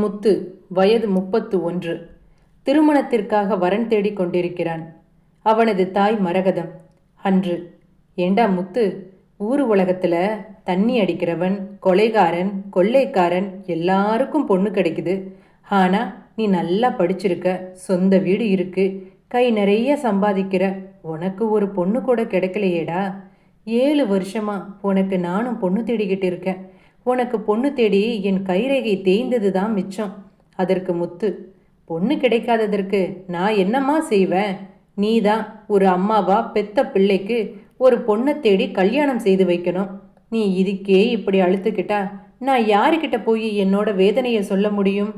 முத்து வயது 31. திருமணத்திற்காக வரன் தேடிக் கொண்டிருக்கிறான். அவனது தாய் மரகதம். அன்று, ஏண்டா முத்து, ஊர் உலகத்துல தண்ணி அடிக்கிறவன், கொலைகாரன், கொள்ளைக்காரன் எல்லாருக்கும் பொண்ணு கிடைக்குது. ஆனா நீ நல்லா படிச்சிருக்க, சொந்த வீடு இருக்கு, கை நிறைய சம்பாதிக்கிற, உனக்கு ஒரு பொண்ணு கூட கிடைக்கலையேடா. 7 வருஷமா உனக்கு நானும் பொண்ணு தேடிக்கிட்டு இருக்கேன். உனக்கு பொண்ணு தேடி என் கைரேகை தேய்ந்தது தான் மிச்சம். அதற்கு முத்து, பொண்ணு கிடைக்காததற்கு நான் என்னம்மா செய்வேன்? நீ தான் ஒரு அம்மாவா பெத்த பிள்ளைக்கு ஒரு பொண்ணை தேடி கல்யாணம் செய்து வைக்கணும். நீ இதுக்கே இப்படி அழுத்துக்கிட்டா நான் யாருக்கிட்ட போய் என்னோட வேதனையை சொல்ல முடியும்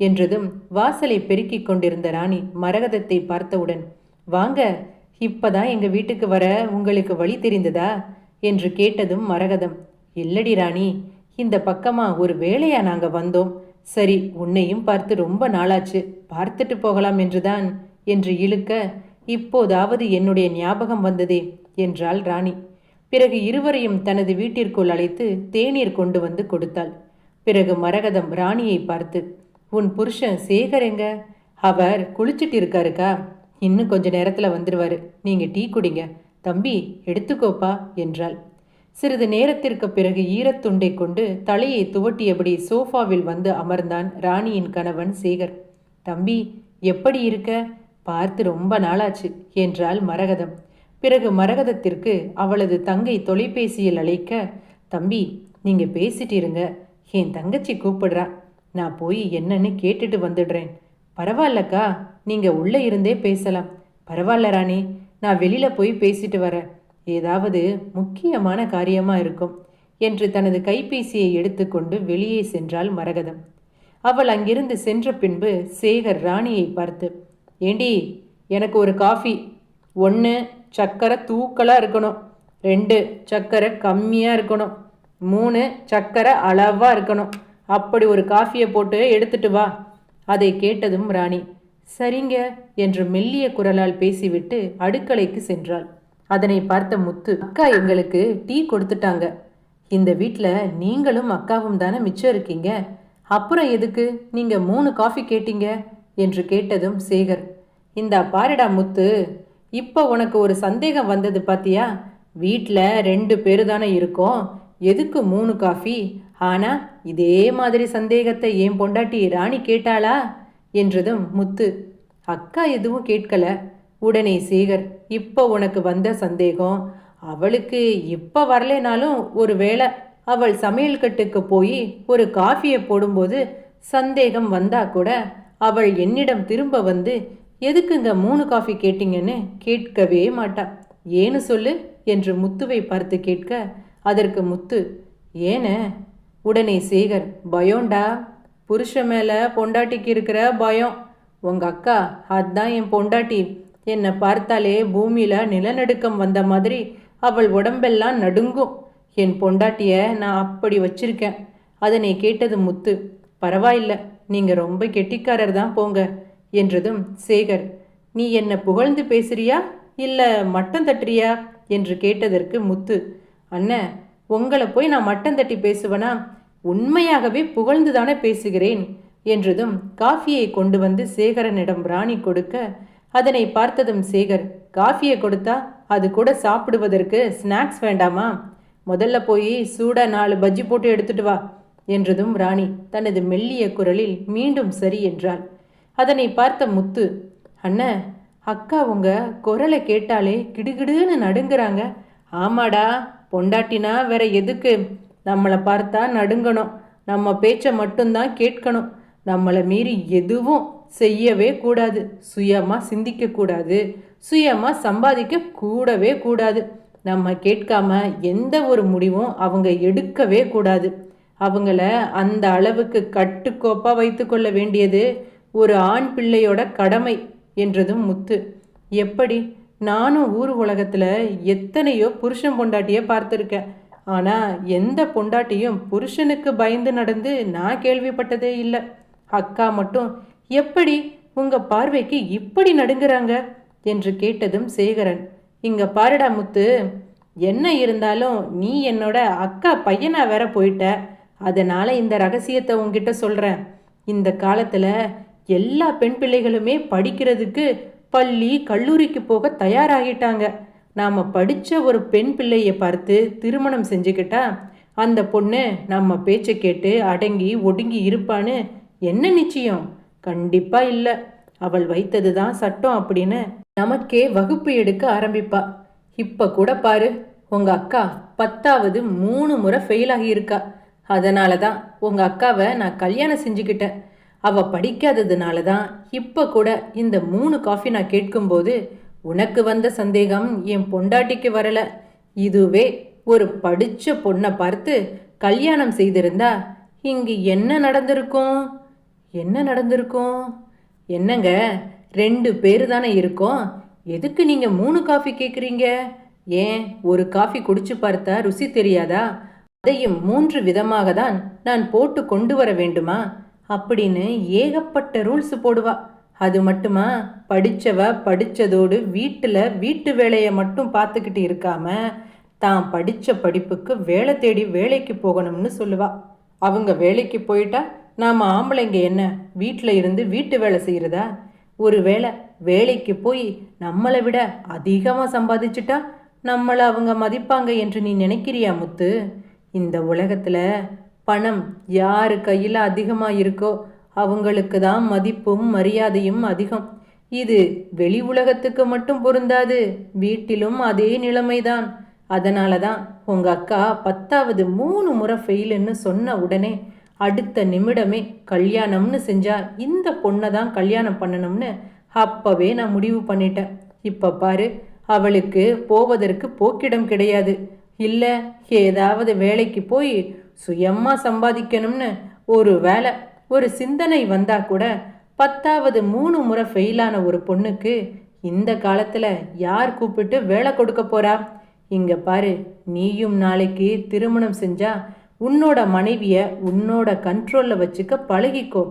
என்றதும் வாசலை பெருக்கிக் கொண்டிருந்த ராணி மரகதத்தை பார்த்தவுடன், வாங்க, இப்பதான் எங்க வீட்டுக்கு வர உங்களுக்கு வழி தெரிந்ததா என்று கேட்டதும் மரகதம், இல்லடி ராணி, இந்த பக்கமா ஒரு வேலையா நாங்க வந்தோம். சரி, உன்னையும் பார்த்து ரொம்ப நாளாச்சு, பார்த்துட்டு போகலாம் என்றுதான் என்று இழுக்க, இப்போதாவது என்னுடைய ஞாபகம் வந்ததே என்றாள் ராணி. பிறகு இருவரையும் தனது வீட்டிற்குள் அழைத்து தேநீர் கொண்டு வந்து கொடுத்தாள். பிறகு மரகதம் ராணியை பார்த்து, உன் புருஷன் சேகர் எங்க? அவர் குளிச்சுட்டு இருக்காருக்கா, இன்னும் கொஞ்ச நேரத்துல வந்துடுவாரு, நீங்க டீ குடிங்க, தம்பி எடுத்துக்கோப்பா என்றாள். சிறிது நேரத்திற்கு பிறகு ஈரத்துண்டை கொண்டு தலையை துவட்டியபடி சோஃபாவில் வந்து அமர்ந்தான் ராணியின் கணவன் சேகர். தம்பி, எப்படி இருக்க? பார்த்து ரொம்ப நாளாச்சு என்றாள் மரகதம். பிறகு மரகதத்திற்கு அவளது தங்கை தொலைபேசியில் அழைக்க, தம்பி நீங்க பேசிட்டு இருங்க, என் தங்கச்சி கூப்பிடுறா, நான் போய் என்னன்னு கேட்டுட்டு வந்துடுறேன். பரவாயில்லக்கா, நீங்க உள்ள இருந்தே பேசலாம். பரவாயில்ல ராணி, நான் வெளியில போய் பேசிட்டு வரேன், ஏதாவது முக்கியமான காரியமா இருக்கும் என்று தனது கைபேசியை எடுத்துக்கொண்டு வெளியே சென்றாள் மரகதம். அவள் அங்கிருந்து சென்ற பின்பு சேகர் ராணியை பார்த்து, ஏண்டி, எனக்கு ஒரு காஃபி, 1 சக்கரை தூக்கலாக இருக்கணும், 2 சக்கரை கம்மியாக இருக்கணும், 3 சக்கரை அளவாக இருக்கணும், அப்படி ஒரு காஃபியை போட்டு எடுத்துட்டு வா. அதை கேட்டதும் ராணி, சரிங்க என்று மெல்லிய குரலால் பேசிவிட்டு அடுக்கலைக்கு சென்றாள். அதனை பார்த்த முத்து, அக்கா எங்களுக்கு டீ கொடுத்துட்டாங்க, இந்த வீட்டில் நீங்களும் அக்காவும் தானே மிச்சம் இருக்கீங்க, அப்புறம் எதுக்கு நீங்க 3 காஃபி கேட்டீங்க என்று கேட்டதும் சேகர், இந்த பாருடா முத்து, இப்போ உனக்கு ஒரு சந்தேகம் வந்தது பாத்தியா? வீட்டில் 2 பேரு தானே இருக்கோம், எதுக்கு 3 காஃபி? ஆனா இதே மாதிரி சந்தேகத்தை என் பொண்டாட்டி ராணி கேட்டாளா என்றதும் முத்து, அக்கா எதுவும் கேட்கல. உடனே சேகர், இப்போ உனக்கு வந்த சந்தேகம் அவளுக்கு இப்போ வரலேனாலும் ஒரு வேளை அவள் சமையல் கட்டுக்கு போய் ஒரு காஃபியை போடும்போது சந்தேகம் வந்தா கூட அவள் என்னிடம் திரும்ப வந்து எதுக்குங்க 3 காஃபி கேட்டீங்கன்னு கேட்கவே மாட்டா. ஏன்னு சொல்லு என்று முத்துவை பார்த்து கேட்க, அதற்கு முத்து, ஏன? உடனே சேகர், பயோண்டா, புருஷ மேலே பொண்டாட்டிக்கு இருக்கிற பயம். உங்க அக்கா அதான் என் பொண்டாட்டி, என்னை பார்த்தாலே பூமியில நிலநடுக்கம் வந்த மாதிரி அவள் உடம்பெல்லாம் நடுங்கும். என் பொண்டாட்டிய நான் அப்படி வச்சிருக்கேன். அதனை கேட்டது முத்து, பரவாயில்ல, நீங்க ரொம்ப கெட்டிக்காரர் தான் போங்க என்றதும் சேகர், நீ என்ன புகழ்ந்து பேசுறியா இல்ல மட்டம் தட்டுறியா என்று கேட்டதற்கு முத்து, அண்ணன், உங்களை போய் நான் மட்டம் தட்டி பேசுவனா? உண்மையாகவே புகழ்ந்து தானே பேசுகிறேன் என்றதும் காஃபியை கொண்டு வந்து சேகரனிடம் ராணி கொடுக்க, அதனை பார்த்ததும் சேகர், காஃபியை கொடுத்தா அது கூட சாப்பிடுவதற்கு ஸ்நாக்ஸ் வேண்டாமா? முதல்ல போய் சூடா 4 பஜ்ஜி போட்டு எடுத்துட்டு வா என்றதும் ராணி தனது மெல்லிய குரலில் மீண்டும் சரி என்றாள். அதனை பார்த்த முத்து, அண்ணன், அக்கா உங்க குரலை கேட்டாலே கிடுகிடுன்னு நடுங்குறாங்க. ஆமாடா, பொண்டாட்டினா வேற எதுக்கு நம்மளை பார்த்தா நடுங்கணும், நம்ம பேச்சை மட்டும்தான் கேட்கணும், நம்மளை மீறி எதுவும் செய்யவே கூடாது, சுயமா சிந்திக்க கூடாது, சுயமா சம்பாதிக்க கூடவே கூடாது, நம்ம கேட்காம எந்த ஒரு முடிவும் அவங்க எடுக்கவே கூடாது, அவங்கள அந்த அளவுக்கு கட்டுக்கோப்பா வைத்து கொள்ள வேண்டியது ஒரு ஆண் பிள்ளையோட கடமை என்றதும் முத்து, எப்படி? நானும் ஊர் உலகத்துல எத்தனையோ புருஷன் பொண்டாட்டிய பார்த்துருக்கேன், ஆனா எந்த பொண்டாட்டியும் புருஷனுக்கு பயந்து நடந்து நான் கேள்விப்பட்டதே இல்லை. அக்கா மட்டும் எப்படி உங்க பார்வைக்கு இப்படி நடுங்குறாங்க என்று கேட்டதும் சேகரன், இங்க பாருடா முத்து, என்ன இருந்தாலும் நீ என்னோட அக்கா பையனா வேற போயிட்ட, அதனால இந்த ரகசியத்தை உங்ககிட்ட சொல்றேன். இந்த காலத்துல எல்லா பெண் பிள்ளைகளுமே படிக்கிறதுக்கு பள்ளி கல்லூரிக்கு போக தயாராகிட்டாங்க. நாம படிச்ச ஒரு பெண் பிள்ளையை பார்த்து திருமணம் செஞ்சுக்கிட்டா அந்த பொண்ணு நம்ம பேச்சை கேட்டு அடங்கி ஒடுங்கி இருப்பான்னு என்ன நிச்சயம்? கண்டிப்பா இல்ல. அவள் வைத்ததுதான் சட்டம் அப்படின்னு நமக்கே வகுப்பு எடுக்க ஆரம்பிப்பா. இப்ப கூட பாரு, உங்க அக்கா 10வது 3 முறை ஃபெயில் ஆகி இருக்கா. அதனால தான் உங்க அக்காவை நான் கல்யாணம் செஞ்சுக்கிட்டேன். அவ படிக்காததுனால தான் இப்ப கூட இந்த 3 காஃபி நான் கேட்கும்போது உனக்கு வந்த சந்தேகம் என் பொண்டாட்டிக்கு வரல. இதுவே ஒரு படிச்ச பொண்ணை பார்த்து கல்யாணம் செய்திருந்தா இங்கு என்ன நடந்திருக்கும்? என்ன நடந்திருக்கும்? என்னங்க, 2 பேரு தானே இருக்கோம். எதுக்கு நீங்க 3 காஃபி கேட்குறீங்க? ஏன் ஒரு காஃபி குடிச்சு பார்த்தா ருசி தெரியாதா? அதையும் 3 விதமாக தான் நான் போட்டு கொண்டு வர வேண்டுமா அப்படின்னு ஏகப்பட்ட ரூல்ஸ் போடுவா. அது மட்டுமா, படிச்சவ படிச்சதோடு வீட்டு வேலையை மட்டும் பார்த்துக்கிட்டு இருக்காம தான் படிச்ச படிப்புக்கு வேலை தேடி வேலைக்கு போகணும்னு சொல்லுவா. அவங்க வேலைக்கு போயிட்டா நாம ஆம்பளைங்க என்ன வீட்டில் இருந்து வீட்டு வேலை செய்யறதா? ஒரு வேலைக்கு போய் நம்மளை விட அதிகமாக சம்பாதிச்சுட்டா நம்மளை அவங்க மதிப்பாங்க என்று நீ நினைக்கிறியா முத்து? இந்த உலகத்துல பணம் யாரு கையில் அதிகமாக இருக்கோ அவங்களுக்கு தான் மதிப்பும் மரியாதையும் அதிகம். இது வெளி உலகத்துக்கு மட்டும் பொருந்தாது, வீட்டிலும் அதே நிலைமைதான். அதனால தான் உங்க அக்கா 10வது 3 முறை ஃபெயிலுன்னு சொன்ன உடனே அடுத்த நிமிடமே கல்யாணம்னு செஞ்சா இந்த பொண்ணை தான் கல்யாணம் பண்ணணும்னு அப்பவே நான் முடிவு பண்ணிட்டேன். இப்ப பாரு, அவளுக்கு போவதற்கு போக்கிடம் கிடையாது. இல்ல ஏதாவது வேலைக்கு போய் சுயமா சம்பாதிக்கணும்னு ஒரு சிந்தனை வந்தா கூட 10வது 3 முறை ஃபெயிலான ஒரு பொண்ணுக்கு இந்த காலத்துல யார் கூப்பிட்டு வேலை கொடுக்க போறா? இங்க பாரு, நீயும் நாளைக்கு திருமணம் செஞ்சா உன்னோட மனைவிய உன்னோட கண்ட்ரோல்ல வச்சுக்க பழகிக்கோ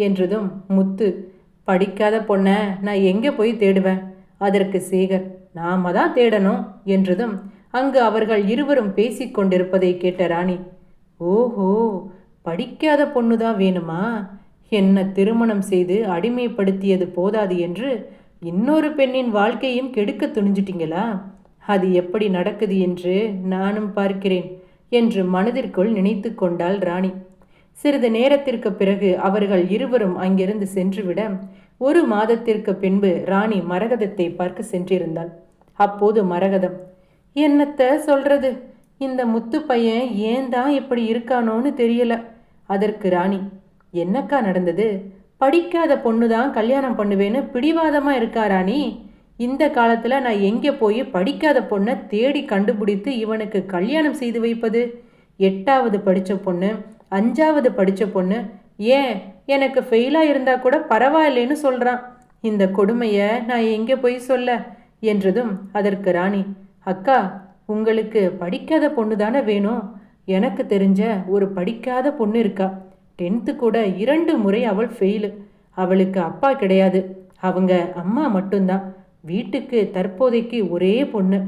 என்றதும் முத்து, படிக்காத பொண்ண நான் எங்க போய் தேடுவேன்? அதற்கு சேகர், நாம தான் தேடணும் என்றதும் அங்கு அவர்கள் இருவரும் பேசிக்கொண்டிருப்பதை கேட்ட ராணி, ஓஹோ, படிக்காத பொண்ணுதான் வேணுமா? என்ன திருமணம் செய்து அடிமைப்படுத்தியது போதாது என்று இன்னொரு பெண்ணின் வாழ்க்கையும் கெடுக்க துணிஞ்சிட்டீங்களா? அது எப்படி நடக்குது என்று நானும் பார்க்கிறேன் என்று மனதிற்குள் நினைத்து கொண்டாள் ராணி. சிறிது நேரத்திற்கு பிறகு அவர்கள் இருவரும் அங்கிருந்து சென்றுவிட 1 மாதத்திற்கு பின்பு ராணி மரகதத்தை பார்க்க சென்றிருந்தாள். அப்போது மரகதம், என்னத்த சொல்றது, இந்த முத்து பையன் ஏன் தான் இப்படி இருக்கானோன்னு தெரியல. அதற்கு ராணி, என்னக்கா நடந்தது? படிக்காத பொண்ணுதான் கல்யாணம் பண்ணுவேன்னு பிடிவாதமா இருக்கா ராணி. இந்த காலத்துல நான் எங்கே போய் படிக்காத பொண்ணை தேடி கண்டுபிடித்து இவனுக்கு கல்யாணம் செய்து வைப்பது? 8வது படிச்ச பொண்ணு, 5வது படிச்ச பொண்ணு, ஏன் எனக்கு ஃபெயிலா இருந்தா கூட பரவாயில்லைன்னு சொல்றான். இந்த கொடுமைய நான் எங்கே போய் சொல்ல என்றதும் அதற்கு ராணி, அக்கா, உங்களுக்கு படிக்காத பொண்ணு தானே வேணும்? எனக்கு தெரிஞ்ச ஒரு படிக்காத பொண்ணு இருக்கா. 10th கூட 2 முறை அவள் ஃபெயிலு. அவளுக்கு அப்பா கிடையாது, அவங்க அம்மா மட்டும்தான். வீட்டுக்கு தற்போதைக்கு ஒரே பொண்ணு.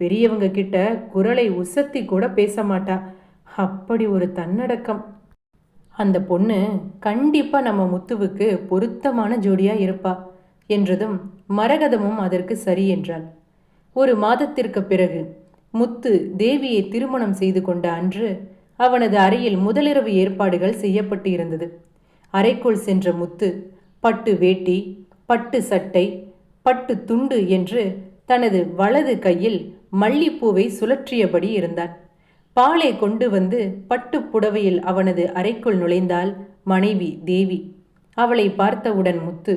பெரியவங்க கிட்ட குரலை உசத்தி கூட பேச மாட்டா. அப்படி ஒரு தன்னடக்கம். அந்த பொண்ணு கண்டிப்பா நம்ம முத்துவுக்கு பொருத்தமான ஜோடியா இருப்பா என்றதும் மரகதமும் அதற்கு சரி என்றாள். 1 மாதத்திற்கு பிறகு முத்து தேவியை திருமணம் செய்து கொண்ட அன்று அவனது அறையில் முதலிரவு ஏற்பாடுகள் செய்யப்பட்டு இருந்தது. அறைக்குள் சென்ற முத்து பட்டு வேட்டி, பட்டு சட்டை, பட்டு துண்டு என்று தனது வலது கையில் மல்லிப்பூவை சுழற்றியபடி இருந்தான். பாலை கொண்டு வந்து பட்டு புடவையில் அவனது அறைக்குள் நுழைந்தாள் மனைவி தேவி. அவளை பார்த்தவுடன் முத்து,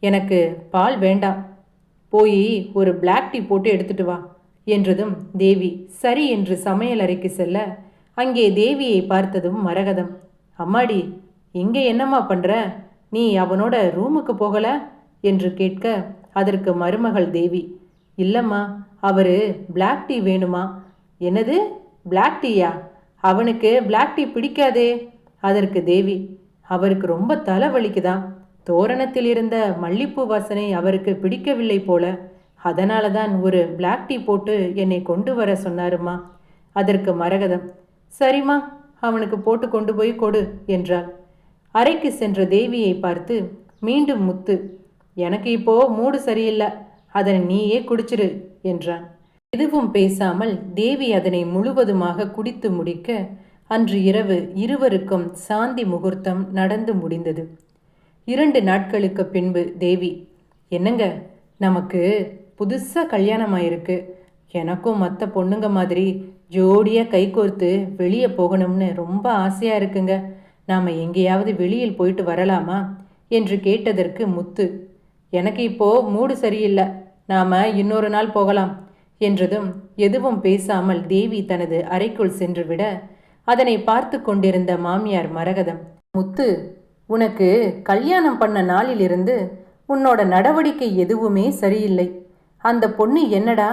எனக்கு பால் வேண்டாம், போய் ஒரு பிளாக் டீ போட்டு எடுத்துட்டு வா என்றதும் தேவி சரி என்று சமையல் அறைக்கு செல்ல அங்கே தேவியை பார்த்ததும் மரகதம், அம்மாடி, இங்கே என்னம்மா பண்ற? நீ அவனோட ரூமுக்கு போகல என்று கேட்க அதற்கு மருமகள் தேவி, இல்லம்மா, அவரு பிளாக் டீ வேணுமா. என்னது, பிளாக் டீயா? அவனுக்கு பிளாக் டீ பிடிக்காதே. அதற்கு தேவி, அவருக்கு ரொம்ப தலைவலிக்குதான். தோரணத்தில் இருந்த மல்லிப்பூ வாசனை அவருக்கு பிடிக்கவில்லை போல. அதனால தான் ஒரு பிளாக் டீ போட்டு என்னை கொண்டு வர சொன்னாருமா. அதற்கு மரகதம், சரிம்மா, அவனுக்கு போட்டு கொண்டு போய் கொடு என்றாள். அறைக்கு சென்ற தேவியை பார்த்து மீண்டும் முத்து, எனக்கு இப்போ மூடு சரியில்லை, அதனை நீயே குடிச்சிரு என்றான். எதுவும் பேசாமல் தேவி அதனை முழுவதுமாக குடித்து முடிக்க அன்று இரவு இருவருக்கும் சாந்தி முகூர்த்தம் நடந்து முடிந்தது. 2 நாட்களுக்கு பின்பு தேவி, என்னங்க, நமக்கு புதுசாக கல்யாணம் ஆயிருக்கு. எனக்கும் மற்ற பொண்ணுங்க மாதிரி ஜோடியாக கைகோர்த்து வெளியே போகணும்னு ரொம்ப ஆசையாக இருக்குங்க. நாம் எங்கேயாவது வெளியில் போயிட்டு வரலாமா என்று கேட்டதற்கு முத்து, எனக்கு இப்போ மூடு சரியில்லை, நாம் இன்னொரு நாள் போகலாம் என்றதும் எதுவும் பேசாமல் தேவி தனது அறைக்குள் சென்றுவிட அதனை பார்த்து கொண்டிருந்த மாமியார் மரகதம், முத்து, உனக்கு கல்யாணம் பண்ண நாளிலிருந்து உன்னோட நடவடிக்கை எதுவுமே சரியில்லை. அந்த பொண்ணு என்னடா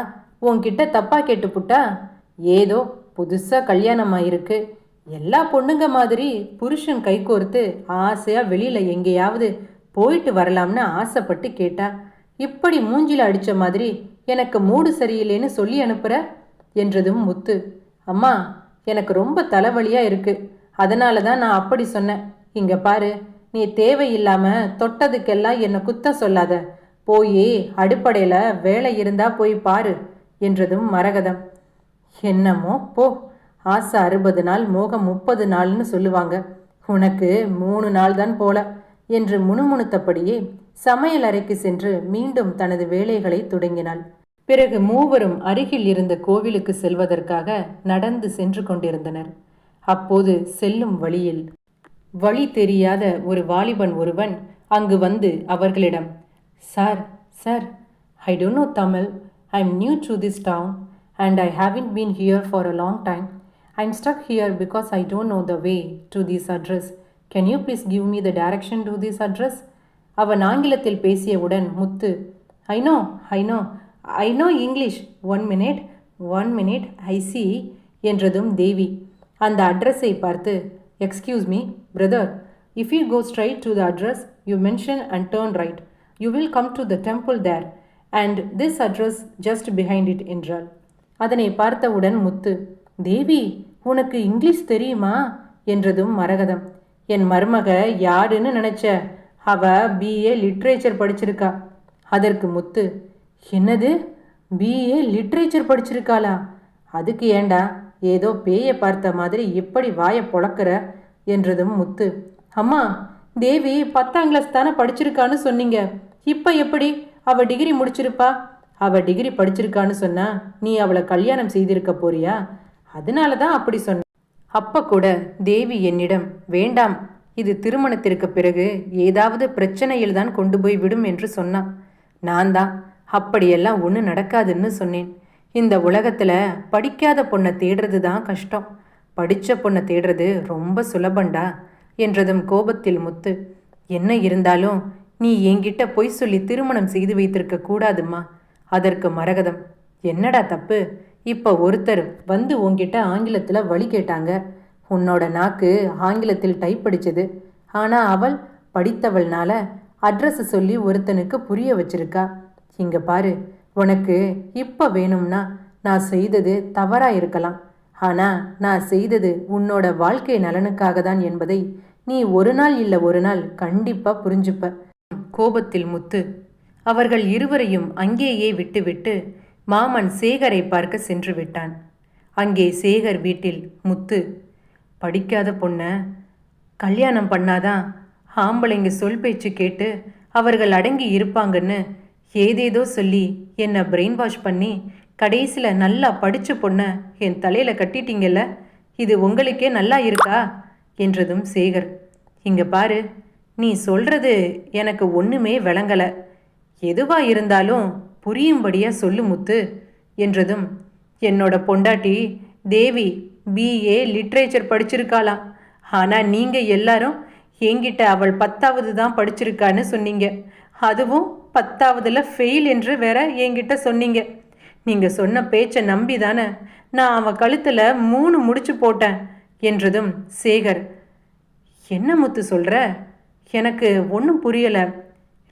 உன்கிட்ட தப்பா கேட்டுப்புட்டா? ஏதோ புதுசாக கல்யாணம் ஆயிருக்கு, எல்லா பொண்ணுங்க மாதிரி புருஷன் கைகோர்த்து ஆசையாக வெளியில் எங்கேயாவது போயிட்டு வரலாம்னு ஆசைப்பட்டு கேட்டா. இப்படி மூஞ்சில அடித்த மாதிரி எனக்கு மூடு சரியில்லைன்னு சொல்லி அனுப்புகிற என்றதும் முத்து, அம்மா, எனக்கு ரொம்ப தலைவலியாக இருக்குது, அதனால தான் நான் அப்படி சொன்னேன். இங்கே பாரு, நீ தேவையில்லாமல் தொட்டதுக்கெல்லாம் என்னை குத்த சொல்லாத, போய் அடுப்படையில் வேலை இருந்தா போய் பாரு என்றதும் மரகதம், என்னமோ போ, ஆசை 60 நாள் மோகம் 30 நாள்னு சொல்லுவாங்க, உனக்கு 3 நாள் தான் போல என்று முணுமுணுத்தபடியே சமையல் அறைக்கு சென்று மீண்டும் தனது வேலைகளை தொடங்கினாள். பிறகு மூவரும் அருகில் இருந்த கோவிலுக்கு செல்வதற்காக நடந்து சென்று கொண்டிருந்தனர். அப்போது செல்லும் வழியில் வழி தெரியாத ஒரு வாலிபன் ஒருவன் அங்கு வந்து அவர்களிடம், sir sir, I don't know Tamil, I am new to this town and I haven't been here for a long time. I'm stuck here because I don't know the way to this address. Can you please give me the direction to this address? அவன் ஆங்கிலத்தில் பேசியவுடன் முத்து, I know English. One minute, I see என்றதும் தேவி அந்த அட்ரஸை பார்த்து, Excuse me, brother, if you go straight to the address you mention and turn right, you will come to the temple there and this address just behind it என்றாள். அதனை பார்த்தவுடன் முத்து, தேவி, உனக்கு English தெரியுமா என்றதும் மரகதம், என் மருமக யாருன்னு நினைச்ச, அவ BA லிட்ரேச்சர் படிச்சிருக்கா. அதற்கு முத்து, என்னது, BA லிட்ரேச்சர் படிச்சிருக்காளா? அதுக்கு ஏண்டா ஏதோ பேயை பார்த்த மாதிரி எப்படி வாயை பொளக்கிற என்றதும் முத்து, அம்மா, தேவி 10ஆம் கிளாஸ் தானே படிச்சிருக்கான்னு சொன்னீங்க, இப்போ எப்படி அவள் டிகிரி முடிச்சிருப்பா? அவள் டிகிரி படிச்சிருக்கான்னு சொன்னா நீ அவளை கல்யாணம் செய்திருக்க போறியா? அதனால தான் அப்படி சொன்ன. அப்போ கூட தேவி என்னிடம், வேண்டாம், இது திருமணத்திற்கு பிறகு ஏதாவது பிரச்சனையில் தான் கொண்டு போய் விடும் என்று சொன்னான். நான் தான் அப்படியெல்லாம் ஒன்றும் நடக்காதுன்னு சொன்னேன். இந்த உலகத்தில் படிக்காத பொண்ணை தேடுறது தான் கஷ்டம், படித்த பொண்ணை தேடுறது ரொம்ப சுலபண்டா என்றதும் கோபத்தில் முத்து, என்ன இருந்தாலும் நீ என்கிட்ட பொய் சொல்லி திருமணம் செய்து வைத்திருக்க கூடாதும்மா. அதற்கு மரகதம், என்னடா தப்பு? இப்போ ஒருத்தர் வந்து உன்கிட்ட ஆங்கிலத்தில் வழி கேட்டாங்க, உன்னோட நாக்கு ஆங்கிலத்தில் டைப் படித்தது, ஆனால் அவள் படித்தவள்னால அட்ரஸ் சொல்லி ஒருத்தனுக்கு புரிய வச்சிருக்கா. இங்கே பாரு, உனக்கு இப்போ வேணும்னா நான் செய்தது தவறாக இருக்கலாம், ஆனால் நான் செய்தது உன்னோட வாழ்க்கை நலனுக்காக தான் என்பதை நீ ஒரு நாள் இல்லை ஒரு நாள் கண்டிப்பாக புரிஞ்சுப்ப. கோபத்தில் முத்து அவர்கள் இருவரையும் அங்கேயே விட்டுவிட்டு மாமன் சேகரை பார்க்க சென்று விட்டான். அங்கே சேகர் வீட்டில் முத்து, படிக்காத பொண்ணை கல்யாணம் பண்ணாதான் ஆம்பளைங்க சொல் பேச்சு கேட்டு அவர்கள் அடங்கி இருப்பாங்கன்னு ஏதேதோ சொல்லி என்னை பிரெயின் வாஷ் பண்ணி கடைசியில் நல்லா படித்த பொண்ணை என் தலையில் கட்டிட்டீங்கல்ல, இது உங்களுக்கே நல்லா இருக்கா என்றதும் சேகர், இங்கே பாரு, நீ சொல்கிறது எனக்கு ஒன்றுமே விளங்கலை, எதுவாக இருந்தாலும் புரியும்படியாக சொல்லு முத்து என்றதும், என்னோட பொண்டாட்டி தேவி BA லிட்ரேச்சர் படிச்சிருக்காளாம், ஆனால் நீங்கள் எல்லாரும் என்கிட்ட அவள் 10ஆவது தான் படிச்சிருக்கான்னு சொன்னீங்க, அதுவும் 10ஆவதுல ஃபெயில் என்று வேற என்கிட்ட சொன்னீங்க. நீங்கள் சொன்ன பேச்சை நம்பி தானே நான் அவன் கழுத்தில் 3 முடிச்சு போட்டேன் என்றதும் சேகர், என்ன முத்து சொல்கிற? எனக்கு ஒன்றும் புரியலை.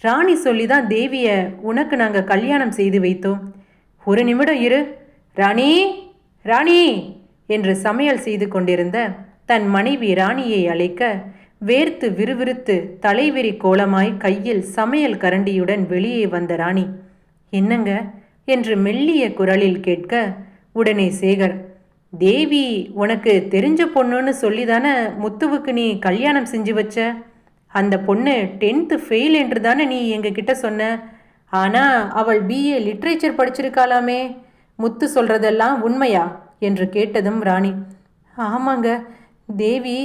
ராணி சொல்லி தான் தேவியை உனக்கு நாங்கள் கல்யாணம் செய்து வைத்தோம். ஒரு நிமிடம் இரு. ராணி, ராணி என்று சமையல் செய்து கொண்டிருந்த தன் மனைவி ராணியை அழைக்க வேர்த்து விறுவிறுத்து தலைவிரி கோலமாய் கையில் சமையல் கரண்டியுடன் வெளியே வந்த ராணி, என்னங்க என்று மெல்லிய குரலில் கேட்க, உடனே சேகர், தேவி உனக்கு தெரிஞ்ச பொண்ணுன்னு சொல்லி தானே முத்துவுக்கு நீ கல்யாணம் செஞ்சு வச்ச? அந்த பொண்ணு 10th ஃபெயில் என்று தானே நீ எங்ககிட்ட சொன்ன. ஆனால் அவள் BA லிட்ரேச்சர் படிச்சிருக்காளாமே, முத்து சொல்கிறதெல்லாம் உண்மையா என்று கேட்டதும் ராணி, ஆமாங்க, தேவி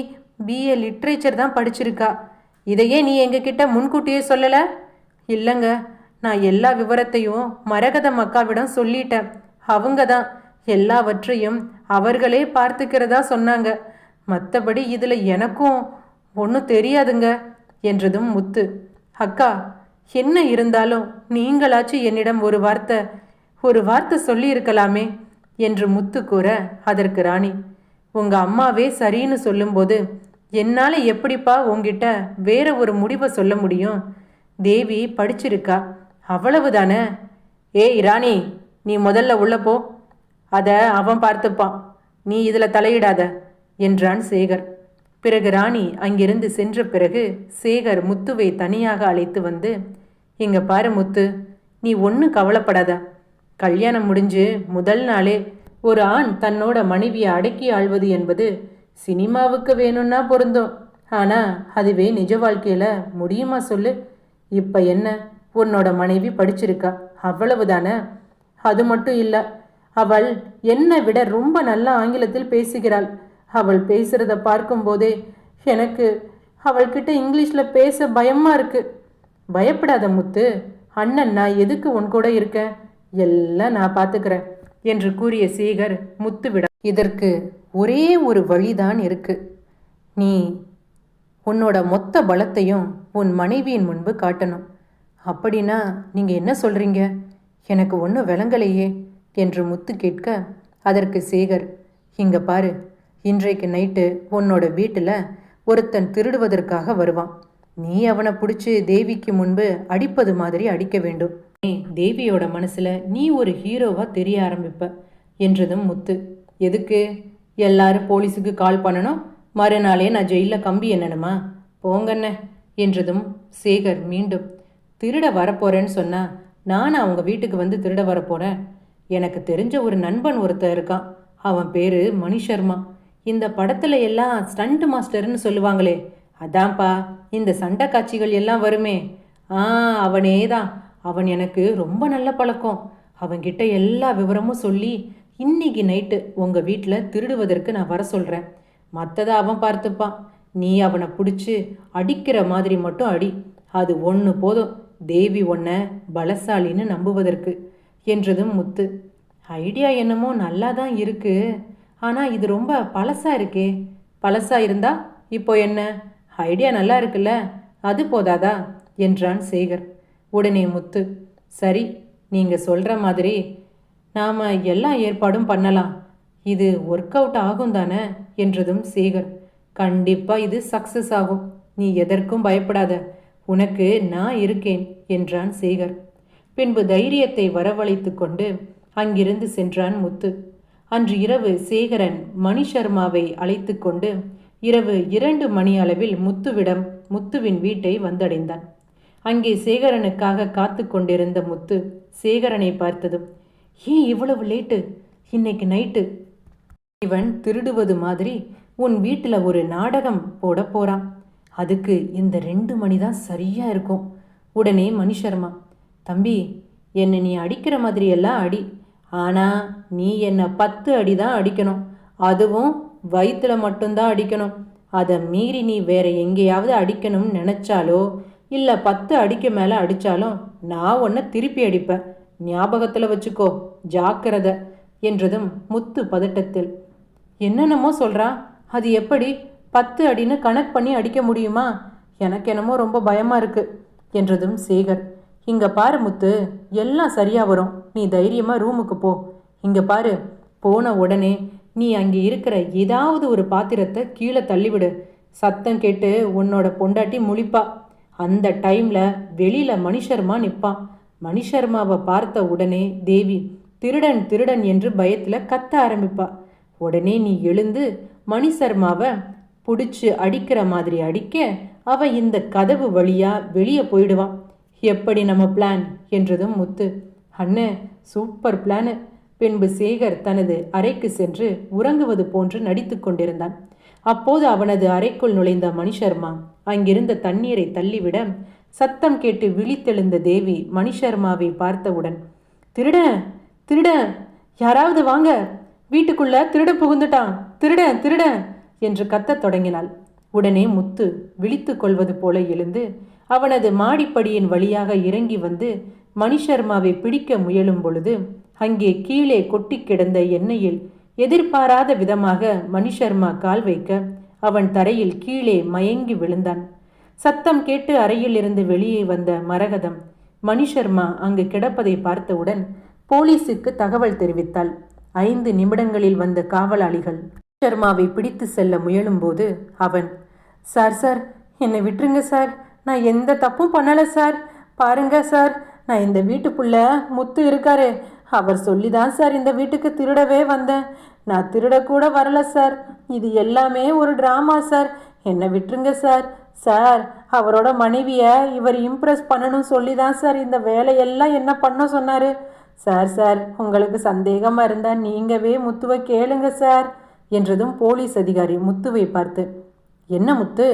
BA லிட்ரேச்சர் தான் படிச்சிருக்கா. இதையே நீ எங்ககிட்ட முன்கூட்டியே சொல்லலை? இல்லைங்க, நான் எல்லா விவரத்தையும் மரகதம் அக்காவிடம் சொல்லிட்டேன். அவங்க தான் எல்லாவற்றையும் அவர்களே பார்த்துக்கிறதா சொன்னாங்க. மற்றபடி இதில் எனக்கும் ஒன்றும் தெரியாதுங்க என்றதும் முத்து, அக்கா என்ன இருந்தாலும் நீங்களாச்சும் என்னிடம் ஒரு வார்த்தை சொல்லியிருக்கலாமே என்று முத்து கூற, அதற்கு ராணி, உங்கள் அம்மாவே சரின்னு சொல்லும்போது என்னால் எப்படிப்பா உங்ககிட்ட வேற ஒரு முடிவை சொல்ல முடியும்? தேவி படிச்சிருக்கா, அவ்வளவுதானே. ஏய் ராணி, நீ முதல்ல உள்ள போ, அதை அவன் பார்த்துப்பான், நீ இதில் தலையிடாத என்றான் சேகர். பிறகு ராணி அங்கிருந்து சென்ற பிறகு சேகர் முத்துவை தனியாக அழைத்து வந்து, இங்க பாரு முத்து, நீ ஒன்றும் கவலைப்படாத. கல்யாணம் முடிஞ்சு முதல் நாளே ஒரு ஆண் தன்னோட மனைவியை அடக்கி ஆள்வது என்பது சினிமாவுக்கு வேணும்னா பொருந்தும். ஆனால் அதுவே நிஜ வாழ்க்கையில் முடியுமா சொல்லு? இப்போ என்ன, உன்னோட மனைவி படிச்சிருக்கா, அவ்வளவுதானே. அது மட்டும் இல்லை, அவள் என்னை விட ரொம்ப நல்ல ஆங்கிலத்தில் பேசுகிறாள். அவள் பேசுகிறத பார்க்கும்போதே எனக்கு அவள்கிட்ட இங்கிலீஷில் பேச பயமாக இருக்கு. பயப்படாத முத்து, அண்ணன் நான் எதுக்கு உன் கூட இருக்கேன், எல்லாம் நான் பார்த்துக்கிறேன் என்று கூறிய சேகர் முத்துவிடம், இதற்கு ஒரே ஒரு வழிதான் இருக்கு. நீ உன்னோட மொத்த பலத்தையும் உன் மனைவியின் முன்பு காட்டணும். அப்படின்னா நீங்கள் என்ன சொல்கிறீங்க? எனக்கு ஒன்றும் விளங்கலையே என்று முத்து கேட்க, அதற்கு சேகர், இங்கே பாரு, இன்றைக்கு நைட்டு உன்னோட வீட்டில் ஒருத்தன் திருடுவதற்காக வருவான். நீ அவனை பிடிச்சி தேவிக்கு முன்பு அடிப்பது மாதிரி அடிக்க வேண்டும். நீ தேவியோட மனசில் நீ ஒரு ஹீரோவாக தெரிய ஆரம்பிப்ப என்றதும் முத்து, எதுக்கு எல்லாரும் போலீஸுக்கு கால் பண்ணணும், மறுநாளே நான் ஜெயிலில் கம்பி என்னணுமா, போங்கண்ண என்றதும் சேகர் மீண்டும், திருட வரப்போறேன்னு சொன்னால் நான் அவங்க வீட்டுக்கு வந்து திருட வரப்போகிறேன். எனக்கு தெரிஞ்ச ஒரு நண்பன் ஒருத்தர் இருக்கான், அவன் பேர் மணிஷர்மா. இந்த படத்தில் எல்லாம் ஸ்டண்ட் மாஸ்டர்னு சொல்லுவாங்களே, அதான்ப்பா இந்த சண்டை காட்சிகள் எல்லாம் வருமே, அவனே தான். அவன் எனக்கு ரொம்ப நல்ல பழக்கம். அவன்கிட்ட எல்லா விவரமும் சொல்லி இன்னைக்கு நைட்டு உங்கள் வீட்டில் திருடுவதற்கு நான் வர சொல்கிறேன். மற்றதை அவன் பார்த்துப்பான். நீ அவனை பிடிச்சி அடிக்கிற மாதிரி மட்டும் அடி, அது ஒன்று போதும் தேவி உன்னை பலசாலின்னு நம்புவதற்கு என்றதும் முத்து, ஐடியா என்னமோ நல்லா தான் இருக்கு, ஆனால் இது ரொம்ப பழசாக இருக்கே. பழசாக இருந்தா இப்போ என்ன, ஐடியா நல்லா இருக்குல்ல, அது போதாதா என்றான் சேகர். உடனே முத்து, சரி நீங்கள் சொல்கிற மாதிரி நாம் எல்லா ஏற்பாடும் பண்ணலாம், இது ஒர்க் அவுட் ஆகும் தானே என்றதும் சேகர், கண்டிப்பாக இது சக்ஸஸ் ஆகும், நீ எதற்கும் பயப்படாத, உனக்கு நான் இருக்கேன் என்றான் சேகர். பின்பு தைரியத்தை வரவழைத்து கொண்டு அங்கிருந்து சென்றான் முத்து. அன்று இரவு சேகரன் மணிஷர்மாவை அழைத்து கொண்டு இரவு 2 மணி அளவில் முத்துவின் வீட்டை வந்தடைந்தான். அங்கே சேகரனுக்காக காத்து கொண்டிருந்த முத்து சேகரனை பார்த்ததும், ஏன் இவ்வளவு லேட்டு, இன்னைக்கு நைட்டு இவன் திருடுவது மாதிரி உன் வீட்டில் ஒரு நாடகம் போட போறான், அதுக்கு இந்த 2 மணி தான் சரியா இருக்கும். உடனே மணிஷர்மா, தம்பி என்னை நீ அடிக்கிற மாதிரி எல்லாம் அடி, ஆனால் நீ என்னை 10 அடி தான் அடிக்கணும், அதுவும் வயிற்றுல மட்டும்தான் அடிக்கணும். அதை மீறி நீ வேற எங்கேயாவது அடிக்கணும்னு நினச்சாலோ இல்லை 10 அடிக்க மேலே அடித்தாலும் நான் உன்னை திருப்பி அடிப்பேன், ஞாபகத்தில் வச்சுக்கோ, ஜாக்கிரதை என்றதும் முத்து பதட்டத்தில், என்னென்னமோ சொல்கிறான், அது எப்படி 10 அடின்னு கணக்கு பண்ணி அடிக்க முடியுமா, எனக்கு என்னமோ ரொம்ப பயமாக இருக்குது என்றதும் சேகர், இங்கே பாரு முத்து, எல்லாம் சரியாக வரும், நீ தைரியமாக ரூமுக்கு போ. இங்கே பாரு, போன உடனே நீ அங்கே இருக்கிற ஏதாவது ஒரு பாத்திரத்தை கீழே தள்ளிவிடு, சத்தம் கேட்டு உன்னோட பொண்டாட்டி முழிப்பா. அந்த டைமில் வெளியில் மணிஷர்மா நிற்பான். மணிஷர்மாவை பார்த்த உடனே தேவி திருடன் திருடன் என்று பயத்தில் கத்த ஆரம்பிப்பா. உடனே நீ எழுந்து மணிஷர்மாவை பிடிச்சு அடிக்கிற மாதிரி அடிக்க அவ இந்த கதவு வழியா வெளியே போயிடுவான். எப்படி நம்ம பிளான் என்றதும் முத்து, அண்ணே சூப்பர் பிளானு. பின்பு சேகர் தனது அறைக்கு சென்று உறங்குவது போன்று நடித்து கொண்டிருந்தான். அப்போது அவனது அறைக்குள் நுழைந்த மணிஷர்மா அங்கிருந்த தண்ணீரை தள்ளிவிட சத்தம் கேட்டு விழித்தெழுந்த தேவி மணிஷர்மாவை பார்த்தவுடன், திருட திருட, யாராவது வாங்க, வீட்டுக்குள்ள திருட புகுந்துட்டான், திருட திருட என்று கத்தத் தொடங்கினாள். உடனே முத்து விழித்து கொள்வது போல எழுந்து அவனது மாடிப்படியின் வழியாக இறங்கி வந்து மணிஷர்மாவை பிடிக்க முயலும் பொழுது அங்கே கீழே கொட்டி கிடந்த எண்ணெயில் எதிர்பாராத விதமாக மணிஷர்மா கால் வைக்க அவன் தரையில் கீழே மயங்கி விழுந்தான். சத்தம் கேட்டு அறையில் இருந்து வெளியே வந்த மரகதம் மணிஷர்மா அங்கு கிடப்பதை பார்த்தவுடன் போலீசுக்கு தகவல் தெரிவித்தாள். 5 நிமிடங்களில் வந்த காவலாளிகள் மணிஷர்மாவை பிடித்து செல்ல முயலும்போது அவன், சார் சார் என்னை விட்டுருங்க சார், நான் எந்த தப்பும் பண்ணலை சார், பாருங்க சார், நான் இந்த வீட்டுக்குள்ள முத்து இருக்காரு, அவர் சொல்லி தான் சார் இந்த வீட்டுக்கு திருடவே வந்தேன், நான் திருடக்கூட வரல சார், இது எல்லாமே ஒரு ட்ராமா சார், என்னை விட்டுருங்க சார், சார் அவரோட மனைவியை இவர் இம்ப்ரெஸ் பண்ணணும் சொல்லி தான் சார் இந்த வேலையெல்லாம் என்ன பண்ண சொன்னார் சார், சார் உங்களுக்கு சந்தேகமாக இருந்தால் நீங்கவே முத்துவை கேளுங்க சார் என்றதும் போலீஸ் அதிகாரி முத்துவை பார்த்து, என்ன முத்து,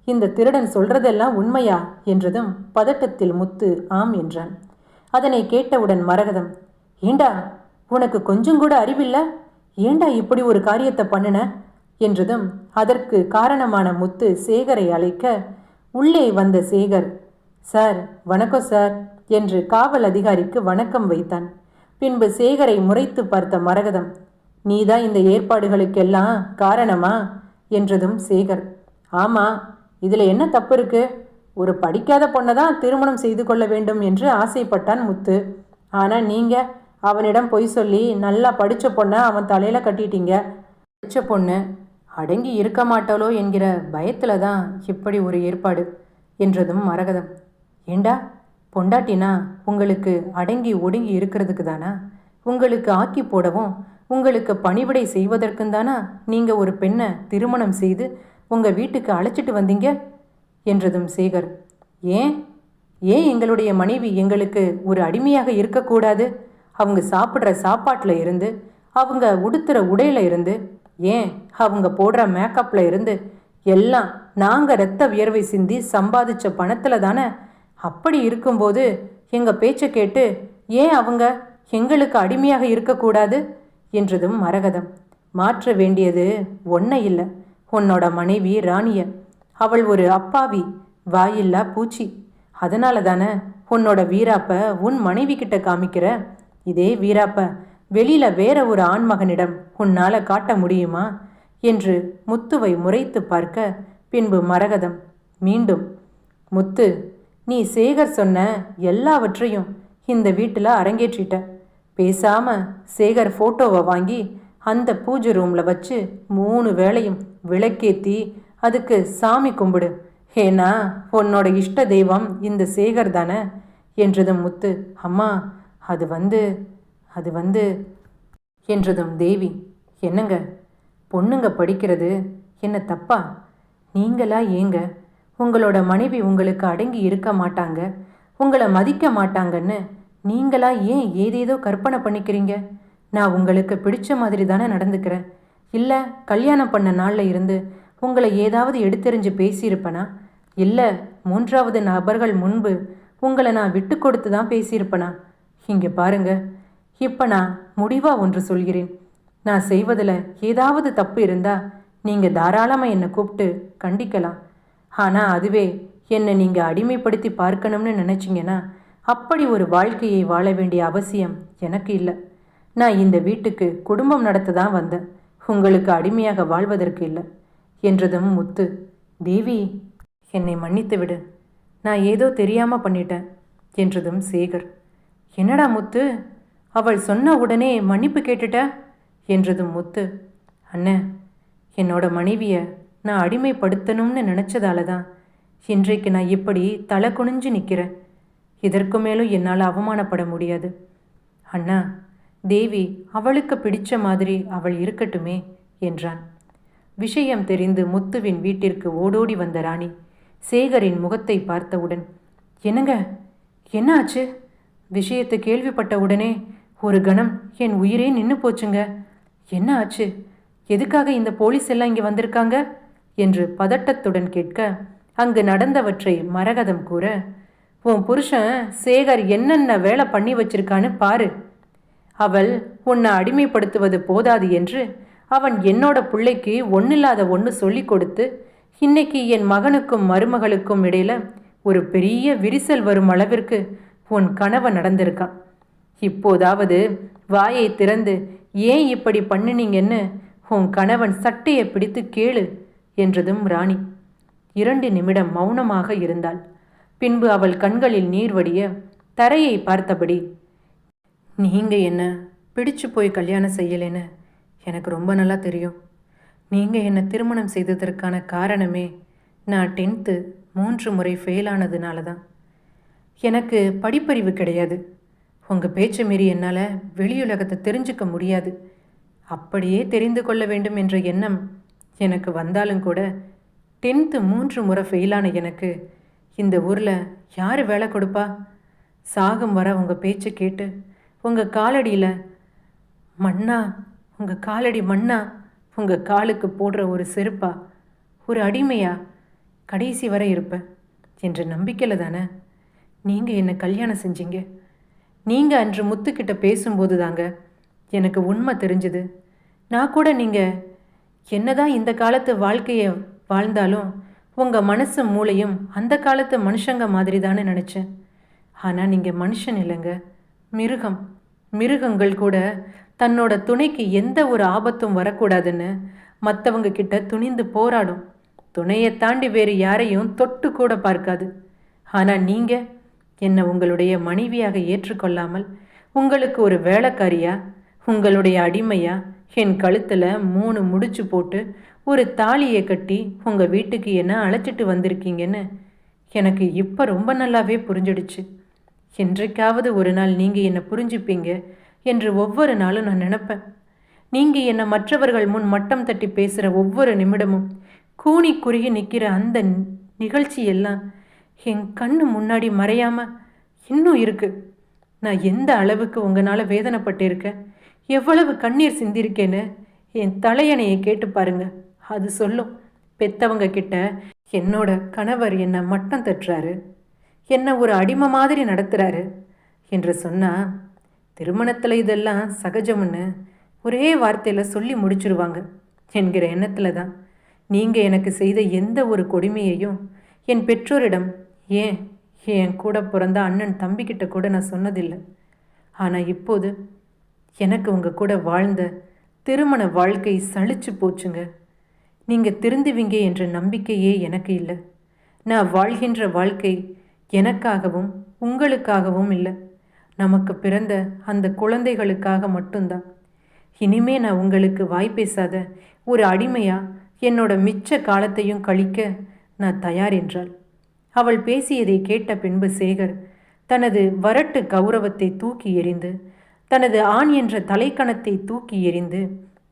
இந்த திருடன் சொல்றதெல்லாம் உண்மையா என்றதும் பதட்டத்தில் முத்து ஆம் என்றான். அதனை கேட்டவுடன் மரகதம், ஏண்டா உனக்கு கொஞ்சம் கூட அறிவில்ல, ஏண்டா இப்படி ஒரு காரியத்தை பண்ணுன என்றதும் அதற்கு காரணமான முத்து சேகரை அழைக்க உள்ளே வந்த சேகர், சார் வணக்கம் சார் என்று காவல் அதிகாரிக்கு வணக்கம் வைத்தான். பின்பு சேகரை முறைத்து பார்த்த மரகதம், நீதான் இந்த ஏற்பாடுகளுக்கெல்லாம் காரணமா என்றதும் சேகர், ஆமா, இதில் என்ன தப்பு இருக்கு, ஒரு படிக்காத பொண்ணை தான் திருமணம் செய்து கொள்ள வேண்டும் என்று ஆசைப்பட்டான் முத்து, ஆனால் நீங்கள் அவனிடம் பொய் சொல்லி நல்லா படித்த பொண்ணை அவன் தலையில் கட்டிட்டீங்க, படித்த பொண்ணு அடங்கி இருக்க மாட்டாளோ என்கிற பயத்தில் தான் இப்படி ஒரு ஏற்பாடு என்றதும் மரகதம், ஏண்டா பொண்டாட்டினா உங்களுக்கு அடங்கி ஒடுங்கி இருக்கிறதுக்கு தானா, உங்களுக்கு ஆக்கி போடவும் உங்களுக்கு பணிவிடை செய்வதற்கும் தானா நீங்கள் ஒரு பெண்ணை திருமணம் செய்து உங்கள் வீட்டுக்கு அழைச்சிட்டு வந்தீங்க என்றதும் சேகர், ஏன் ஏன் எங்களுடைய மனைவி எங்களுக்கு ஒரு அடிமையாக இருக்கக்கூடாது, அவங்க சாப்பிட்ற சாப்பாட்டில் இருந்து, அவங்க உடுத்துகிற உடையில் இருந்து, ஏன் அவங்க போடுற மேக்கப்பில் இருந்து எல்லாம் நாங்கள் இரத்த வியர்வை சிந்தி சம்பாதிச்ச பணத்தில் தானே, அப்படி இருக்கும்போது எங்கள் பேச்சை கேட்டு ஏன் அவங்க எங்களுக்கு அடிமையாக இருக்கக்கூடாது என்றதும் மரகதம், மாற்ற வேண்டியது ஒன்றை இல்லை, உன்னோட மனைவி ராணிய, அவள் ஒரு அப்பாவி வாயில்லா பூச்சி, அதனால தானே உன்னோட வீராப்ப உன் மனைவி கிட்ட காமிக்கிற, இதே வீராப்ப வெளியில வேற ஒரு ஆண்மகனிடம் உன்னால காட்ட முடியுமா என்று முத்துவை முறைத்து பார்க்க பின்பு மரகதம் மீண்டும், முத்து நீ சேகர் சொன்ன எல்லாவற்றையும் இந்த வீட்டில் அரங்கேற்றிட்ட, பேசாம சேகர் ஃபோட்டோவை வாங்கி அந்த பூஜை ரூமில் வச்சு 3 வேளையும் விளக்கேற்றி அதுக்கு சாமி கும்பிடு, ஏன்னா உன்னோட இஷ்ட தெய்வம் இந்த சேகர் தானே என்றதும் முத்து, அம்மா அது வந்து என்றதும் தேவி, என்னங்க பொண்ணுங்க படிக்கிறது என்ன தப்பா, நீங்களா ஏங்க உங்களோட மனைவி உங்களுக்கு அடங்கி இருக்க மாட்டாங்க, உங்களை மதிக்க மாட்டாங்கன்னு நீங்களா ஏன் ஏதேதோ கற்பனை பண்ணிக்கிறீங்க, நான் உங்களுக்கு பிடிச்ச மாதிரி தானே நடந்துக்கிறேன், இல்லை கல்யாணம் பண்ண நாளில் இருந்து உங்களை ஏதாவது எடுத்தெறிஞ்சு பேசியிருப்பனா, இல்லை 3வது நபர்கள் முன்பு உங்களை நான் விட்டு கொடுத்து தான் பேசியிருப்பனா, இங்கே பாருங்க, இப்போ நான் முடிவாக ஒன்று சொல்கிறேன், நான் செய்வதில் ஏதாவது தப்பு இருந்தால் நீங்கள் தாராளமாக என்னை கூப்பிட்டு கண்டிக்கலாம், ஆனால் அதுவே என்னை நீங்கள் அடிமைப்படுத்தி பார்க்கணும்னு நினச்சிங்கன்னா அப்படி ஒரு வாழ்க்கையை வாழ வேண்டிய அவசியம் எனக்கு இல்லை, நான் இந்த வீட்டுக்கு குடும்பம் நடத்த தான் வந்தேன், உங்களுக்கு அடிமையாக வாழ்வதற்கு இல்லை என்றதும் முத்து, தேவி என்னை மன்னித்து விடு, நான் ஏதோ தெரியாமல் பண்ணிட்டேன் என்றதும் சேகர், என்னடா முத்து அவள் சொன்ன உடனே மன்னிப்பு கேட்டுட்ட என்றதும் முத்து, அண்ணே என்னோட மனைவியை நான் அடிமைப்படுத்தணும்னு நினச்சதால தான் இன்றைக்கு நான் இப்படி தலை குனிஞ்சு நிற்கிறேன், இதற்கு மேலும் என்னால் அவமானப்பட முடியாது, அண்ணா தேவி அவளுக்கு பிடிச்ச மாதிரி அவள் இருக்கட்டுமே என்றான். விஷயம் தெரிந்து முத்துவின் வீட்டிற்கு ஓடோடி வந்த ராணி சேகரின் முகத்தை பார்த்தவுடன், என்னங்க, என்ன ஆச்சு? விஷயத்தை கேள்விப்பட்ட உடனே ஒரு கணம் என் உயிரே நின்று போச்சுங்க. என்ன ஆச்சு? எதுக்காக இந்த போலீஸ் எல்லாம் இங்கே வந்திருக்காங்க என்று பதட்டத்துடன் கேட்க, அங்கு நடந்தவற்றை மரகதம் கூற, உன் புருஷன் சேகர் என்னென்ன வேலை பண்ணி வச்சிருக்கான்னு பாரு. அவள் உன்னை அடிமைப்படுத்துவது போதாது என்று அவன் என்னோட பிள்ளைக்கு ஒன்னில்லாத ஒன்று சொல்லி கொடுத்து இன்னைக்கு என் மகனுக்கும் மருமகளுக்கும் இடையில ஒரு பெரிய விரிசல் வரும் அளவிற்கு உன் கனவு நடந்திருக்கான். இப்போதாவது வாயை திறந்து ஏன் இப்படி பண்ணினீங்கன்னு உன் கணவன் சட்டையை பிடித்து கேளு என்றதும் ராணி 2 நிமிடம் மௌனமாக இருந்தாள். பின்பு அவள் கண்களில் நீர் வடிய தரையை பார்த்தபடி, நீங்க என்ன பிடிச்சு போய் கல்யாணம் செய்யலைன்னு எனக்கு ரொம்ப நல்லா தெரியும். நீங்கள் என்னை திருமணம் செய்ததற்கான காரணமே நான் 10th 3 முறை ஃபெயில் ஆனதுனால தான். எனக்கு படிப்பறிவு கிடையாது. உங்கள் பேச்சை மீறி என்னால் வெளியுலகத்தை தெரிஞ்சுக்க முடியாது. அப்படியே தெரிந்து கொள்ள வேண்டும் என்ற எண்ணம் எனக்கு வந்தாலும் கூட 10th 3 முறை ஃபெயிலான எனக்கு இந்த ஊரில் யார் வேலை கொடுப்பா? சாகும் வர உங்கள் பேச்சை கேட்டு உங்கள் காலடியில் மண்ணா, உங்கள் காலடி மண்ணா, உங்கள் காலுக்கு போடுற ஒரு செருப்பா, ஒரு அடிமையா கடைசி வரை இருப்பேன் என்ற நம்பிக்கையில் தானே நீங்கள் என்னை கல்யாணம் செஞ்சீங்க. நீங்கள் அன்று முத்துக்கிட்ட பேசும்போது தாங்க எனக்கு உண்மை தெரிஞ்சுது. நான் கூட நீங்கள் என்னதான் இந்த காலத்து வாழ்க்கையை வாழ்ந்தாலும் உங்கள் மனசு மூளையும் அந்த காலத்து மனுஷங்க மாதிரி தானே நினச்சேன். ஆனால் நீங்கள் மனுஷன் இல்லைங்க, மிருகம். மிருகங்கள் கூட தன்னோட துணைக்கு எந்த ஒரு ஆபத்தும் வரக்கூடாதுன்னு மற்றவங்க கிட்ட துணிந்து போராடும். துணையை தாண்டி வேறு யாரையும் தொட்டு கூட பார்க்காது. ஆனால் நீங்கள் என்னை உங்களுடைய மனைவியாக ஏற்றுக்கொள்ளாமல் உங்களுக்கு ஒரு வேலைக்காரியா, உங்களுடைய அடிமையா என் கழுத்தில் 3 முடிச்சு போட்டு ஒரு தாலியை கட்டி உங்கள் வீட்டுக்கு என்ன அழைச்சிட்டு வந்திருக்கீங்கன்னு எனக்கு இப்போ ரொம்ப நல்லாவே புரிஞ்சிடுச்சு. என்றைக்காவது ஒரு நாள் நீங்கள் என்னை புரிஞ்சுப்பீங்க என்று ஒவ்வொரு நாளும் நான் நினப்பேன். நீங்கள் என்னை மற்றவர்கள் முன் மட்டம் தட்டி பேசுகிற ஒவ்வொரு நிமிடமும் கூனி குறுகி நிற்கிற அந்த நிகழ்ச்சியெல்லாம் என் கண்ணு முன்னாடி மறையாமல் இன்னும் இருக்குது. நான் எந்த அளவுக்கு உங்களால் வேதனைப்பட்டிருக்கேன், எவ்வளவு கண்ணீர் சிந்திருக்கேன்னு என் தலையணையை கேட்டு பாருங்க. அது சொல்லும். பெத்தவங்க கிட்ட என்னோட கணவர் என்னை மட்டம் தட்டுறாரு, என்னை ஒரு அடிமை மாதிரி நடத்துகிறாரு என்று சொன்னால் திருமணத்தில் இதெல்லாம் சகஜம்னு ஒரே வார்த்தையில் சொல்லி முடிச்சிருவாங்க என்கிற எண்ணத்தில் தான் நீங்கள் எனக்கு செய்த எந்த ஒரு கொடுமையையும் என் பெற்றோரிடம், ஏன் என் கூட பிறந்த அண்ணன் தம்பிக்கிட்ட கூட நான் சொன்னதில்லை. ஆனால் இப்போது எனக்கு உங்கள் கூட வாழ்ந்த திருமண வாழ்க்கை சலிச்சு போச்சுங்க. நீங்கள் திருந்துவீங்க என்ற நம்பிக்கையே எனக்கு இல்லை. நான் வாழ்கின்ற வாழ்க்கை எனக்காகவும் உங்களுக்காகவும் இல்லை, நமக்கு பிறந்த அந்த குழந்தைகளுக்காக மட்டும்தான். இனிமே நான் உங்களுக்கு வாய் பேசாத ஒரு அடிமையா என்னோட மிச்ச காலத்தையும் கழிக்க நான் தயார் என்றாள். அவள் பேசியதை கேட்ட பின்பு சேகர் தனது வரட்டு கௌரவத்தை தூக்கி எறிந்து, தனது ஆண் என்ற தலைக்கணத்தை தூக்கி எறிந்து,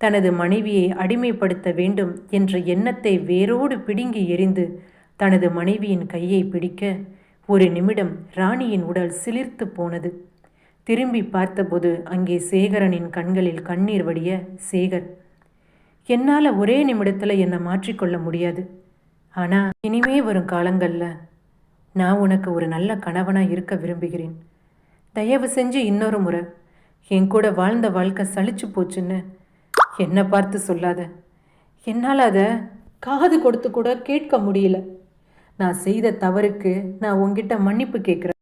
தனது மனைவியை அடிமைப்படுத்த வேண்டும் என்ற எண்ணத்தை வேரோடு பிடுங்கி எறிந்து தனது மனைவியின் கையை பிடிக்க ஒரு நிமிடம் ராணியின் உடல் சிலிர்த்து போனது. திரும்பி பார்த்தபோது அங்கே சேகரனின் கண்களில் கண்ணீர் வடிய, சேகர், என்னால் ஒரே நிமிடத்தில் என்னை மாற்றிக்கொள்ள முடியாது. ஆனால் இனிமே வரும் காலங்களில் நான் உனக்கு ஒரு நல்ல கணவனாக இருக்க விரும்புகிறேன். தயவு செஞ்சு இன்னொரு முறை என் கூட வாழ்ந்த வாழ்க்கை சலிச்சு போச்சுன்னு என்னை பார்த்து சொல்லாத. என்னால் அதை காது கொடுத்து கூட கேட்க முடியல. நான் செய்த தவறுக்கு நான் உங்ககிட்ட மன்னிப்பு கேட்குறேன்.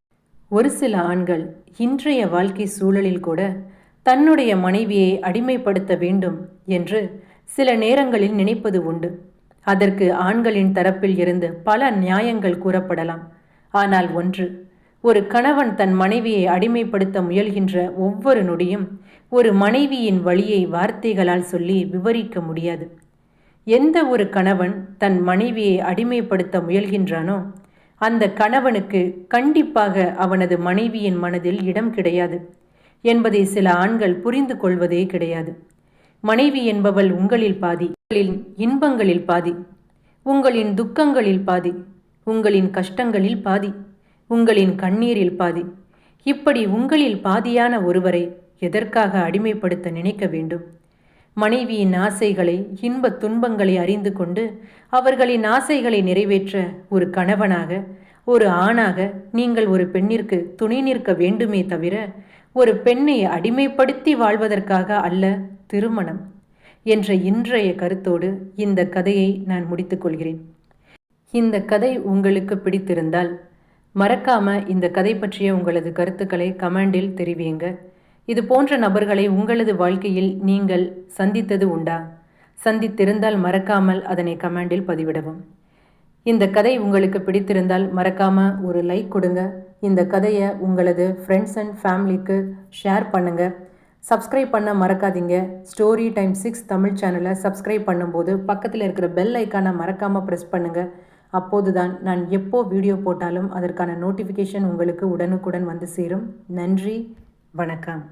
ஒரு சில ஆண்கள் இன்றைய வாழ்க்கை சூழலில் கூட தன்னுடைய மனைவியை அடிமைப்படுத்த வேண்டும் என்று சில நேரங்களில் நினைப்பது உண்டு. அதற்கு ஆண்களின் தரப்பில் இருந்து பல நியாயங்கள் கூறப்படலாம். ஆனால் ஒரு கணவன் தன் மனைவியை அடிமைப்படுத்த முயல்கின்ற ஒவ்வொரு நொடியும் ஒரு மனைவியின் வலியை வார்த்தைகளால் சொல்லி விவரிக்க முடியாது. எந்த ஒரு கணவன் தன் மனைவியை அடிமைப்படுத்த முயல்கின்றானோ அந்த கணவனுக்கு கண்டிப்பாக அவனது மனைவியின் மனதில் இடம் கிடையாது என்பதை சில ஆண்கள் புரிந்து கொள்வதே கிடையாது. மனைவி என்பவள் உங்களில் பாதி. உங்களின் இன்பங்களில் பாதி, உங்களின் துக்கங்களில் பாதி, உங்களின் கஷ்டங்களில் பாதி, உங்களின் கண்ணீரில் பாதி. இப்படி உங்களில் பாதியான ஒருவரை எதற்காக அடிமைப்படுத்த நினைக்க வேண்டும்? மனைவியின் ஆசைகளை, இன்ப துன்பங்களை அறிந்து கொண்டு அவர்களின் ஆசைகளை நிறைவேற்ற ஒரு கணவனாக, ஒரு ஆணாக நீங்கள் ஒரு பெண்ணிற்கு துணை நிற்க வேண்டுமே தவிர ஒரு பெண்ணை அடிமைப்படுத்தி வாழ்வதற்காக அல்ல திருமணம் என்ற இன்றைய கருத்தோடு இந்த கதையை நான் முடித்துக்கொள்கிறேன். இந்த கதை உங்களுக்கு பிடித்திருந்தால் மறக்காம இந்த கதை பற்றிய உங்களது கருத்துக்களை கமெண்டில் தெரிவியுங்க. இது போன்ற நபர்களை உங்களது வாழ்க்கையில் நீங்கள் சந்தித்தது உண்டா? சந்தித்திருந்தால் மறக்காமல் அதனை கமெண்டில் பதிவிடவும். இந்த கதை உங்களுக்கு பிடித்திருந்தால் மறக்காம ஒரு லைக் கொடுங்க. இந்த கதையை உங்களது ஃப்ரெண்ட்ஸ் அண்ட் ஃபேமிலிக்கு ஷேர் பண்ணுங்க. சப்ஸ்கிரைப் பண்ண மறக்காதீங்க. ஸ்டோரி டைம் 6 தமிழ் சேனலை சப்ஸ்கிரைப் பண்ணும்போது பக்கத்தில் இருக்கிற பெல் ஐக்கானை மறக்காமல் ப்ரெஸ் பண்ணுங்கள். அப்போது தான் நான் எப்போ வீடியோ போட்டாலும் அதற்கான நோட்டிஃபிகேஷன் உங்களுக்கு உடனுக்குடன் வந்து சேரும். நன்றி, வணக்கம்.